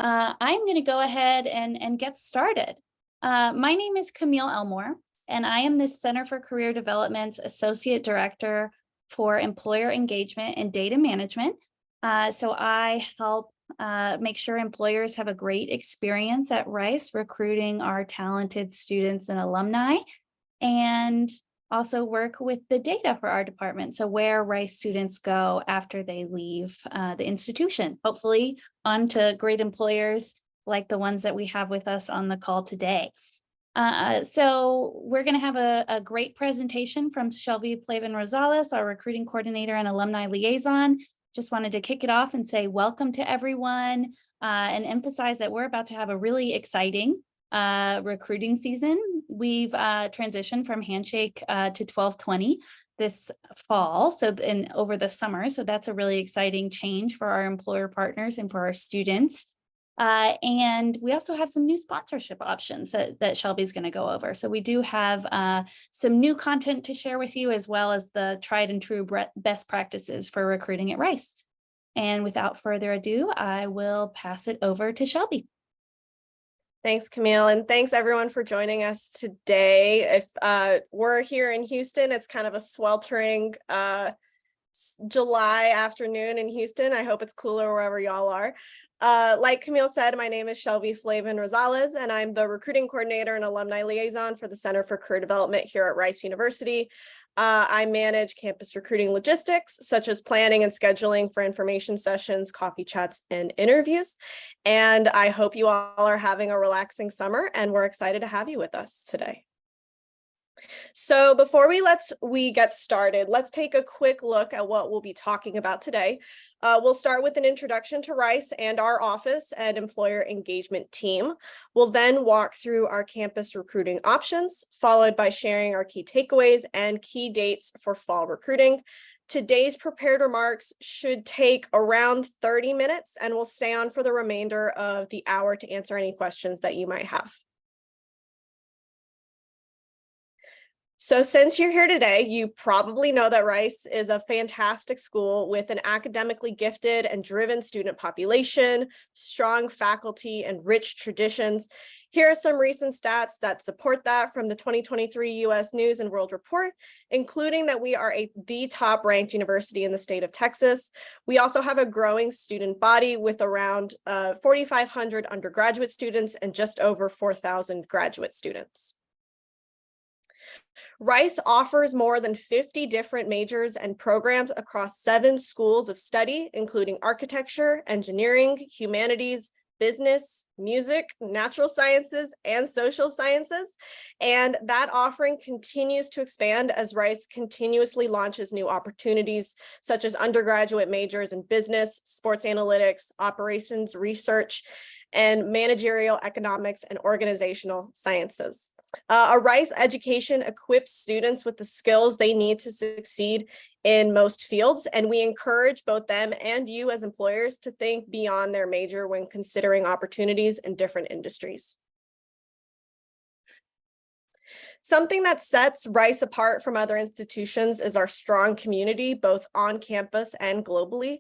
I'm going to go ahead and get started. My name is Camille Elmore, and I am the Center for Career Development's Associate Director for Employer Engagement and Data Management. So I help make sure employers have a great experience at Rice recruiting our talented students and alumni, and also work with the data for our department. So where Rice students go after they leave the institution, hopefully onto great employers like the ones that we have with us on the call today. So we're going to have a great presentation from Shelby Flavin Rosales, our recruiting coordinator and alumni liaison. Just wanted to kick it off and say welcome to everyone and emphasize that we're about to have a really exciting recruiting season. We've transitioned from Handshake to 1220 this fall, so over the summer. So that's a really exciting change for our employer partners and for our students. And we also have some new sponsorship options that Shelby's going to go over. So we do have some new content to share with you, as well as the tried and true best practices for recruiting at Rice. And without further ado, I will pass it over to Shelby. Thanks, Camille, and thanks everyone for joining us today. If we're here in Houston, it's kind of a sweltering July afternoon in Houston. I hope it's cooler wherever y'all are. Like Camille said, my name is Shelby Flavin Rosales, and I'm the recruiting coordinator and alumni liaison for the Center for Career Development here at Rice University. I manage campus recruiting logistics, such as planning and scheduling for information sessions, coffee chats, and interviews. And I hope you all are having a relaxing summer, and we're excited to have you with us today. So before we get started, let's take a quick look at what we'll be talking about today. We'll start with an introduction to Rice and our office and employer engagement team. We'll then walk through our campus recruiting options, followed by sharing our key takeaways and key dates for fall recruiting. Today's prepared remarks should take around 30 minutes, and we'll stay on for the remainder of the hour to answer any questions that you might have. So since you're here today, you probably know that Rice is a fantastic school with an academically gifted and driven student population, strong faculty, and rich traditions. Here are some recent stats that support that from the 2023 U.S. News and World Report, including that we are the top ranked university in the state of Texas. We also have a growing student body with around 4,500 undergraduate students and just over 4,000 graduate students. Rice offers more than 50 different majors and programs across 7 schools of study, including architecture, engineering, humanities, business, music, natural sciences, and social sciences. And that offering continues to expand as Rice continuously launches new opportunities, such as undergraduate majors in business, sports analytics, operations research, and managerial economics and organizational sciences. A Rice education equips students with the skills they need to succeed in most fields, and we encourage both them and you as employers to think beyond their major when considering opportunities in different industries. Something that sets Rice apart from other institutions is our strong community, both on campus and globally.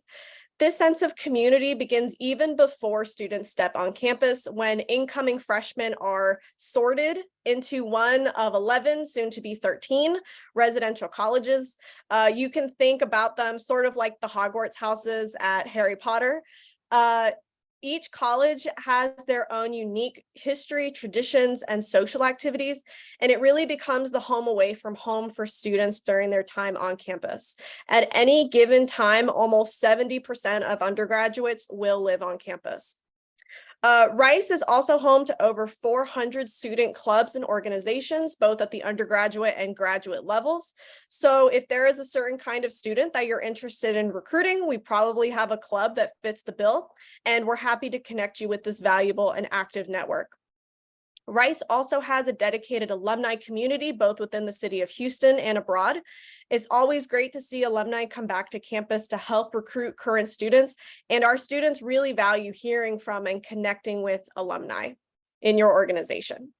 This sense of community begins even before students step on campus, when incoming freshmen are sorted into one of 11, soon to be 13, residential colleges. You can think about them sort of like the Hogwarts houses at Harry Potter. Each college has their own unique history, traditions, and social activities, and it really becomes the home away from home for students during their time on campus. At any given time, almost 70% of undergraduates will live on campus. Rice is also home to over 400 student clubs and organizations, both at the undergraduate and graduate levels. So if there is a certain kind of student that you're interested in recruiting, we probably have a club that fits the bill, and we're happy to connect you with this valuable and active network. Rice also has a dedicated alumni community, both within the city of Houston and abroad. It's always great to see alumni come back to campus to help recruit current students, and our students really value hearing from and connecting with alumni in your organization.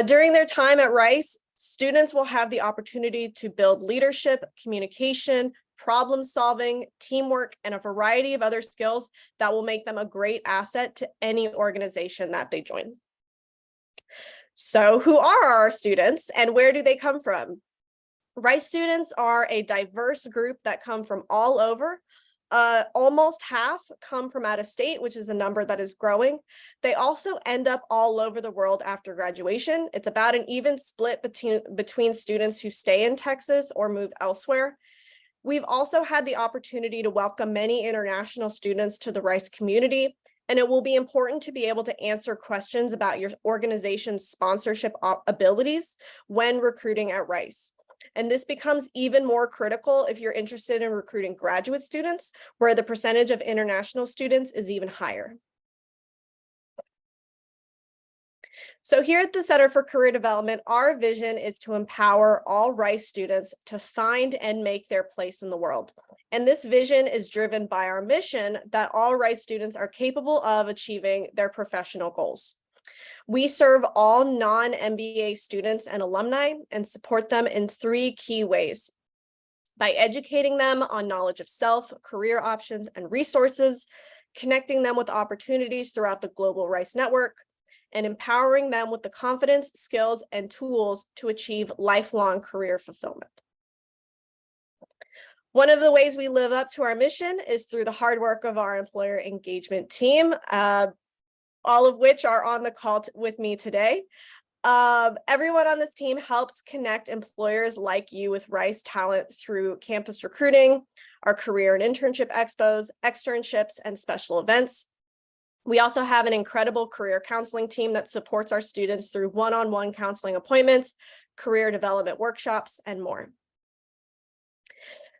During their time at Rice, students will have the opportunity to build leadership, communication, problem solving, teamwork, and a variety of other skills that will make them a great asset to any organization that they join. So who are our students and where do they come from? Rice students are a diverse group that come from all over. Almost half come from out of state, which is a number that is growing. They also end up all over the world after graduation. It's about an even split between students who stay in Texas or move elsewhere. We've also had the opportunity to welcome many international students to the Rice community, and it will be important to be able to answer questions about your organization's sponsorship abilities when recruiting at Rice. And this becomes even more critical if you're interested in recruiting graduate students, where the percentage of international students is even higher. So here at the Center for Career Development, our vision is to empower all Rice students to find and make their place in the world. And this vision is driven by our mission that all Rice students are capable of achieving their professional goals. We serve all non-MBA students and alumni and support them in 3 key ways: by educating them on knowledge of self, career options, and resources, connecting them with opportunities throughout the global Rice network, and empowering them with the confidence, skills, and tools to achieve lifelong career fulfillment. One of the ways we live up to our mission is through the hard work of our employer engagement team, all of which are on the call with me today. Everyone on this team helps connect employers like you with Rice talent through campus recruiting, our career and internship expos, externships, and special events. We also have an incredible career counseling team that supports our students through one-on-one counseling appointments, career development workshops, and more.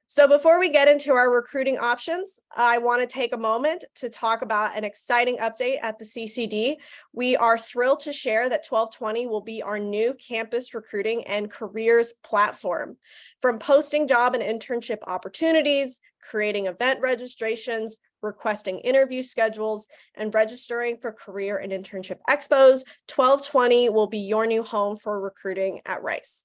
So before we get into our recruiting options, I want to take a moment to talk about an exciting update at the CCD. We are thrilled to share that 1220 will be our new campus recruiting and careers platform. From posting job and internship opportunities, creating event registrations, requesting interview schedules, and registering for career and internship expos, 1220 will be your new home for recruiting at Rice.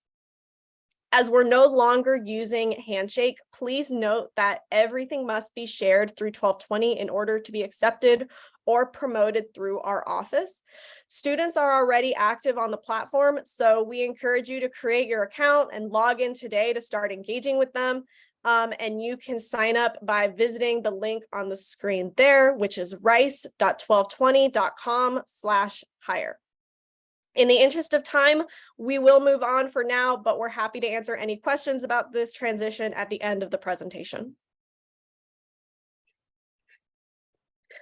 As we're no longer using Handshake, please note that everything must be shared through 1220 in order to be accepted or promoted through our office. Students are already active on the platform, so we encourage you to create your account and log in today to start engaging with them. And you can sign up by visiting the link on the screen there, which is rice.1220.com/hire. In the interest of time, we will move on for now, but we're happy to answer any questions about this transition at the end of the presentation.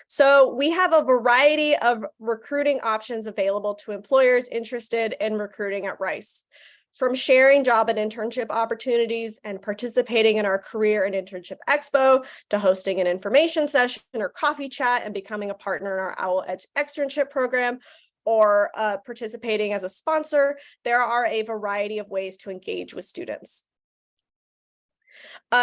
So we have a variety of recruiting options available to employers interested in recruiting at Rice. From sharing job and internship opportunities and participating in our career and internship expo, to hosting an information session or coffee chat and becoming a partner in our OWL Edge externship program, or participating as a sponsor, there are a variety of ways to engage with students.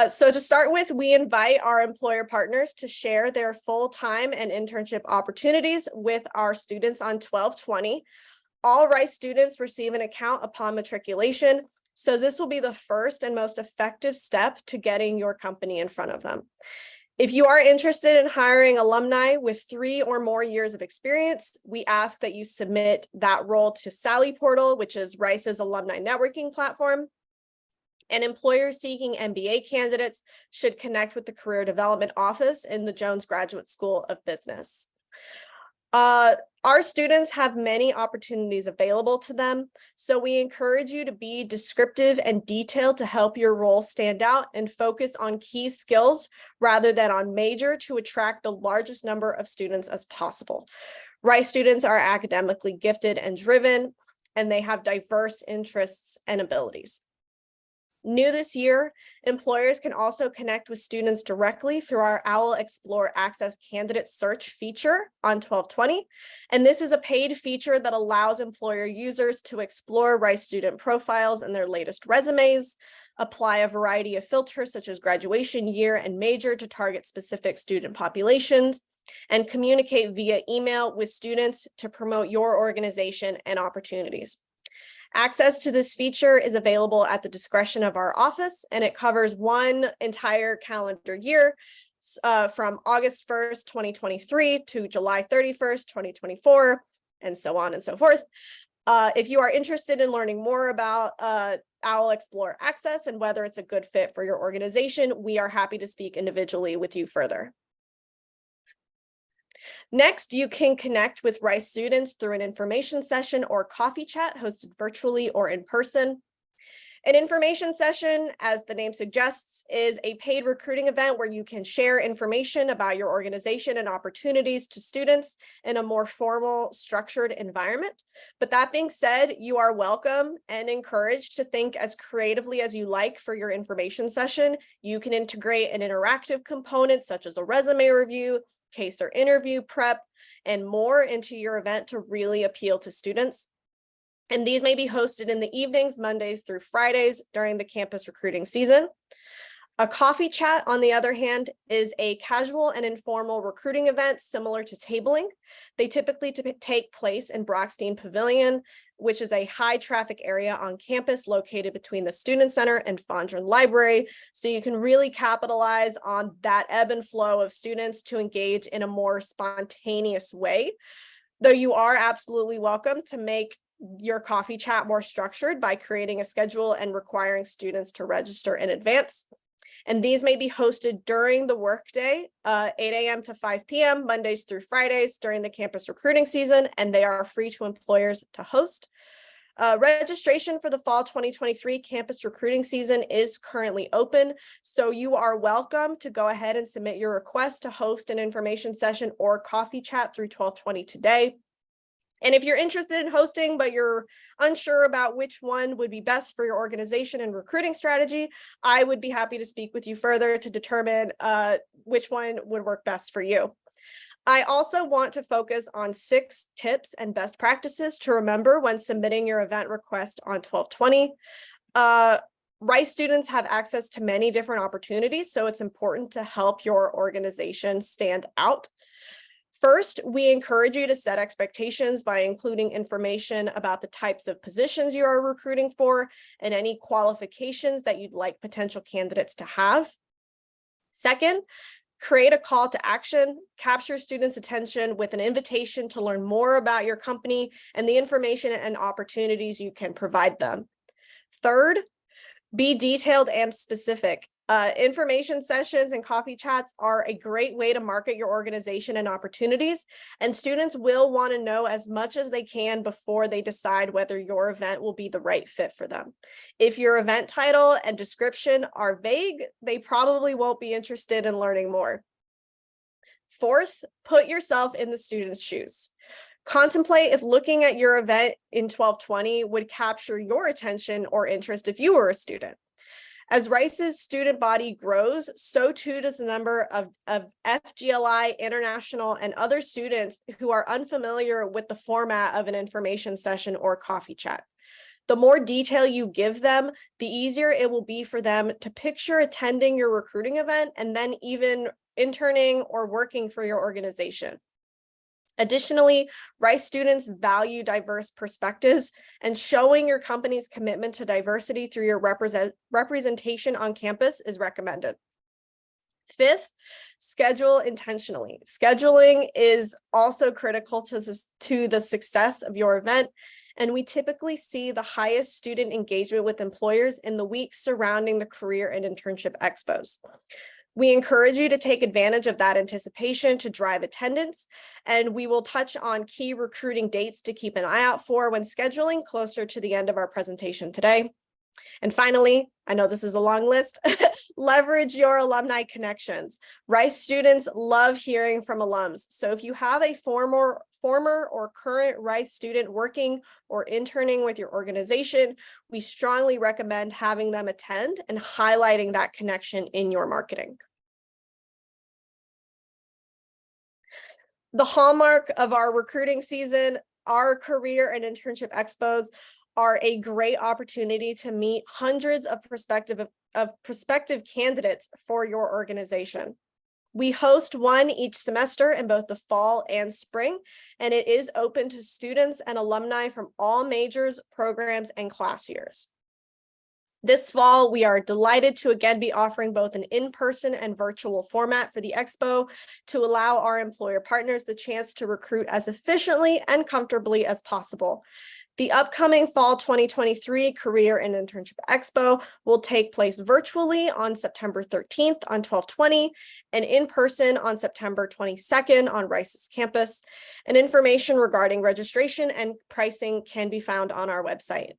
So to start with, we invite our employer partners to share their full-time and internship opportunities with our students on 1220. All Rice students receive an account upon matriculation, so this will be the first and most effective step to getting your company in front of them. If you are interested in hiring alumni with 3 or more years of experience, we ask that you submit that role to Sally Portal, which is Rice's alumni networking platform. And employers seeking MBA candidates should connect with the Career Development Office in the Jones Graduate School of Business. Our students have many opportunities available to them, so we encourage you to be descriptive and detailed to help your role stand out and focus on key skills rather than on major to attract the largest number of students as possible. Rice students are academically gifted and driven, and they have diverse interests and abilities. New this year, employers can also connect with students directly through our OWL Explore Access Candidate Search feature on 1220. And this is a paid feature that allows employer users to explore Rice student profiles and their latest resumes, apply a variety of filters such as graduation year and major to target specific student populations, and communicate via email with students to promote your organization and opportunities. Access to this feature is available at the discretion of our office, and it covers one entire calendar year from August 1st, 2023 to July 31st, 2024, and so on and so forth. If you are interested in learning more about OWL Explorer Access and whether it's a good fit for your organization, we are happy to speak individually with you further. Next, you can connect with Rice students through an information session or coffee chat hosted virtually or in person. An information session, as the name suggests, is a paid recruiting event where you can share information about your organization and opportunities to students in a more formal, structured environment. But that being said, you are welcome and encouraged to think as creatively as you like for your information session. You can integrate an interactive component such as a resume review, case or interview prep, and more into your event to really appeal to students. And these may be hosted in the evenings, Mondays through Fridays during the campus recruiting season. A coffee chat, on the other hand, is a casual and informal recruiting event similar to tabling. They typically take place in Brockstein Pavilion, which is a high traffic area on campus located between the Student Center and Fondren Library. So you can really capitalize on that ebb and flow of students to engage in a more spontaneous way. Though you are absolutely welcome to make your coffee chat more structured by creating a schedule and requiring students to register in advance. And these may be hosted during the workday, 8 a.m. to 5 p.m., Mondays through Fridays during the campus recruiting season, and they are free to employers to host. Registration for the fall 2023 campus recruiting season is currently open, so you are welcome to go ahead and submit your request to host an information session or coffee chat through 12/20 today. And if you're interested in hosting, but you're unsure about which one would be best for your organization and recruiting strategy, I would be happy to speak with you further to determine which one would work best for you. I also want to focus on 6 tips and best practices to remember when submitting your event request on 12/20. Rice students have access to many different opportunities, so it's important to help your organization stand out. First, we encourage you to set expectations by including information about the types of positions you are recruiting for and any qualifications that you'd like potential candidates to have. Second, create a call to action, capture students' attention with an invitation to learn more about your company and the information and opportunities you can provide them. Third, be detailed and specific. Information sessions and coffee chats are a great way to market your organization and opportunities, and students will want to know as much as they can before they decide whether your event will be the right fit for them. If your event title and description are vague, they probably won't be interested in learning more. Fourth, put yourself in the student's shoes. Contemplate if looking at your event in 12/20 would capture your attention or interest if you were a student. As Rice's student body grows, so too does the number of FGLI, international, and other students who are unfamiliar with the format of an information session or coffee chat. The more detail you give them, the easier it will be for them to picture attending your recruiting event and then even interning or working for your organization. Additionally, Rice students value diverse perspectives, and showing your company's commitment to diversity through your representation on campus is recommended. Fifth, schedule intentionally. Scheduling is also critical to the success of your event, and we typically see the highest student engagement with employers in the weeks surrounding the career and internship expos. We encourage you to take advantage of that anticipation to drive attendance, and we will touch on key recruiting dates to keep an eye out for when scheduling closer to the end of our presentation today. And finally, I know this is a long list, leverage your alumni connections. Rice students love hearing from alums. So if you have a former or current Rice student working or interning with your organization, we strongly recommend having them attend and highlighting that connection in your marketing. The hallmark of our recruiting season, our career and internship expos are a great opportunity to meet hundreds of prospective candidates for your organization. We host one each semester in both the fall and spring, and it is open to students and alumni from all majors, programs, and class years. This fall, we are delighted to again be offering both an in-person and virtual format for the Expo to allow our employer partners the chance to recruit as efficiently and comfortably as possible. The upcoming Fall 2023 Career and Internship Expo will take place virtually on September 13th on 12/20 and in person on September 22nd on Rice's campus. And information regarding registration and pricing can be found on our website.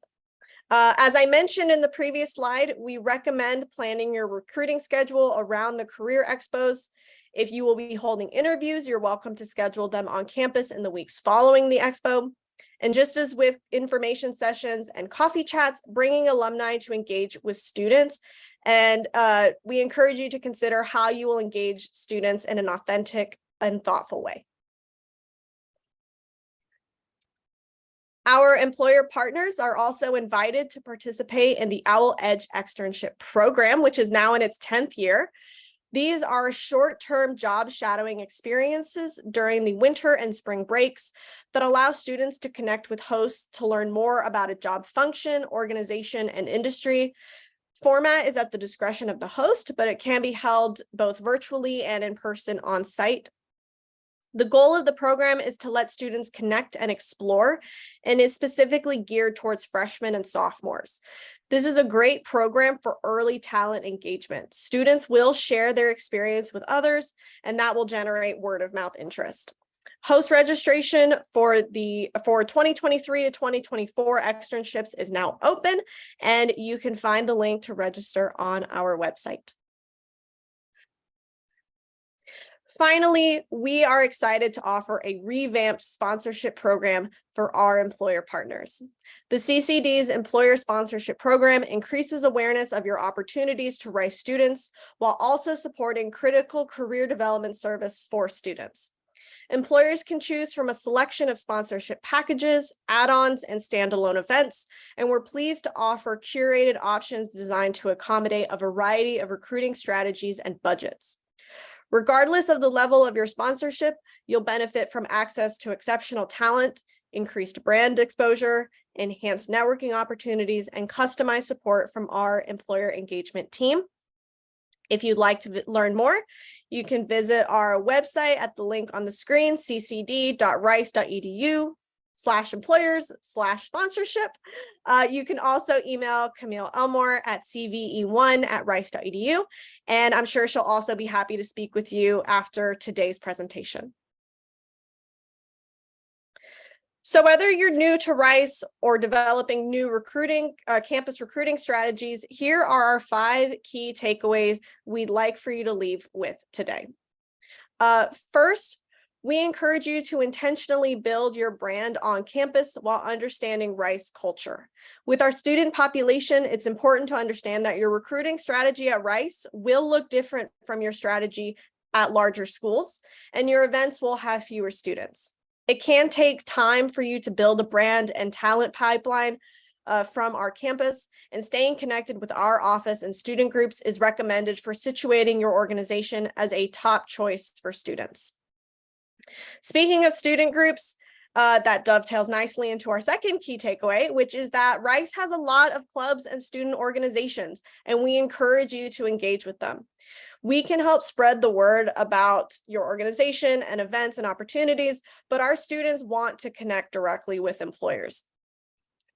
As I mentioned in the previous slide, we recommend planning your recruiting schedule around the career expos. If you will be holding interviews, you're welcome to schedule them on campus in the weeks following the expo. And just as with information sessions and coffee chats, bringing alumni to engage with students. And we encourage you to consider how you will engage students in an authentic and thoughtful way. Our employer partners are also invited to participate in the Owl Edge Externship Program, which is now in its 10th year. These are short-term job shadowing experiences during the winter and spring breaks that allow students to connect with hosts to learn more about a job function, organization, and industry. Format is at the discretion of the host, but it can be held both virtually and in person on site. The goal of the program is to let students connect and explore and is specifically geared towards freshmen and sophomores. This is a great program for early talent engagement. Students will share their experience with others, and that will generate word of mouth interest. Host registration for 2023 to 2024 externships is now open, and you can find the link to register on our website. Finally, we are excited to offer a revamped sponsorship program for our employer partners. The CCD's employer sponsorship program increases awareness of your opportunities to Rice students while also supporting critical career development service for students. Employers can choose from a selection of sponsorship packages, add-ons, and standalone events, and we're pleased to offer curated options designed to accommodate a variety of recruiting strategies and budgets. Regardless of the level of your sponsorship, you'll benefit from access to exceptional talent, increased brand exposure, enhanced networking opportunities, and customized support from our employer engagement team. If you'd like to learn more, you can visit our website at the link on the screen, ccd.rice.edu/employers/sponsorship. You can also email Camille Elmore at cve1@rice.edu, and I'm sure she'll also be happy to speak with you after today's presentation. So whether you're new to Rice or developing new campus recruiting strategies, here are our 5 key takeaways we'd like for you to leave with today. First, we encourage you to intentionally build your brand on campus while understanding Rice culture. With our student population, it's important to understand that your recruiting strategy at Rice will look different from your strategy at larger schools, and your events will have fewer students. It can take time for you to build a brand and talent pipeline from our campus, and staying connected with our office and student groups is recommended for situating your organization as a top choice for students. Speaking of student groups, that dovetails nicely into our second key takeaway, which is that Rice has a lot of clubs and student organizations, and we encourage you to engage with them. We can help spread the word about your organization and events and opportunities, but our students want to connect directly with employers.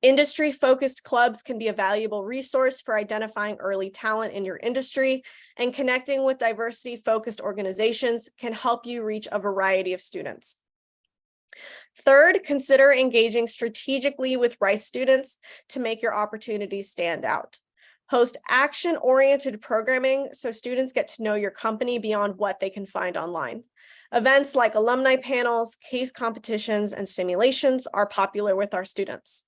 Industry-focused clubs can be a valuable resource for identifying early talent in your industry, and connecting with diversity-focused organizations can help you reach a variety of students. Third, consider engaging strategically with Rice students to make your opportunities stand out. Host action-oriented programming so students get to know your company beyond what they can find online. Events like alumni panels, case competitions, and simulations are popular with our students.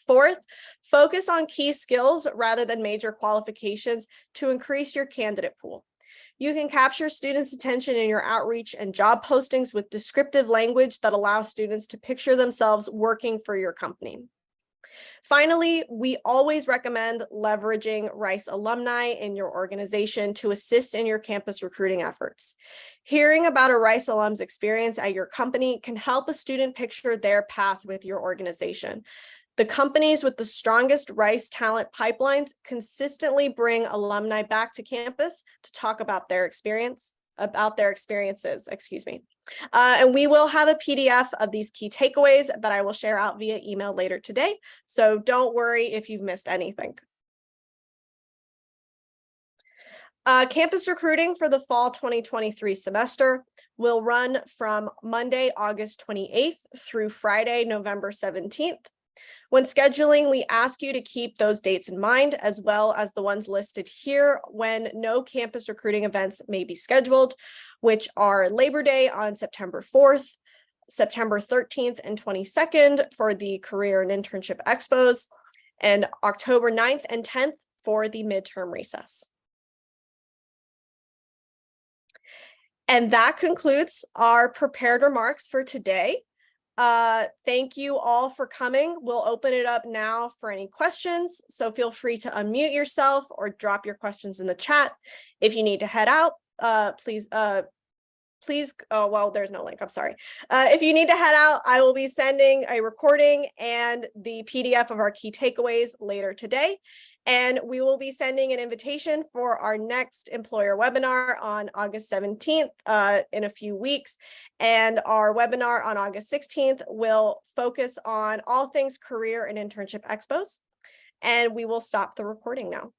Fourth, focus on key skills rather than major qualifications to increase your candidate pool. You can capture students' attention in your outreach and job postings with descriptive language that allows students to picture themselves working for your company. Finally, we always recommend leveraging Rice alumni in your organization to assist in your campus recruiting efforts. Hearing about a Rice alum's experience at your company can help a student picture their path with your organization. The companies with the strongest Rice talent pipelines consistently bring alumni back to campus to talk about their experiences, and we will have a PDF of these key takeaways that I will share out via email later today. So don't worry if you've missed anything. Campus recruiting for the fall 2023 semester will run from Monday, August 28th through Friday, November 17th. When scheduling, we ask you to keep those dates in mind, as well as the ones listed here when no campus recruiting events may be scheduled, which are Labor Day on September 4th, September 13th and 22nd for the Career and Internship Expos, and October 9th and 10th for the midterm recess. And that concludes our prepared remarks for today. Thank you all for coming. We'll open it up now for any questions. So feel free to unmute yourself or drop your questions in the chat. If you need to head out, please, oh, well, there's no link, I'm sorry. If you need to head out, I will be sending a recording and the PDF of our key takeaways later today. And we will be sending an invitation for our next employer webinar on August 17th in a few weeks. And our webinar on August 16th will focus on all things career and internship expos. And we will stop the recording now.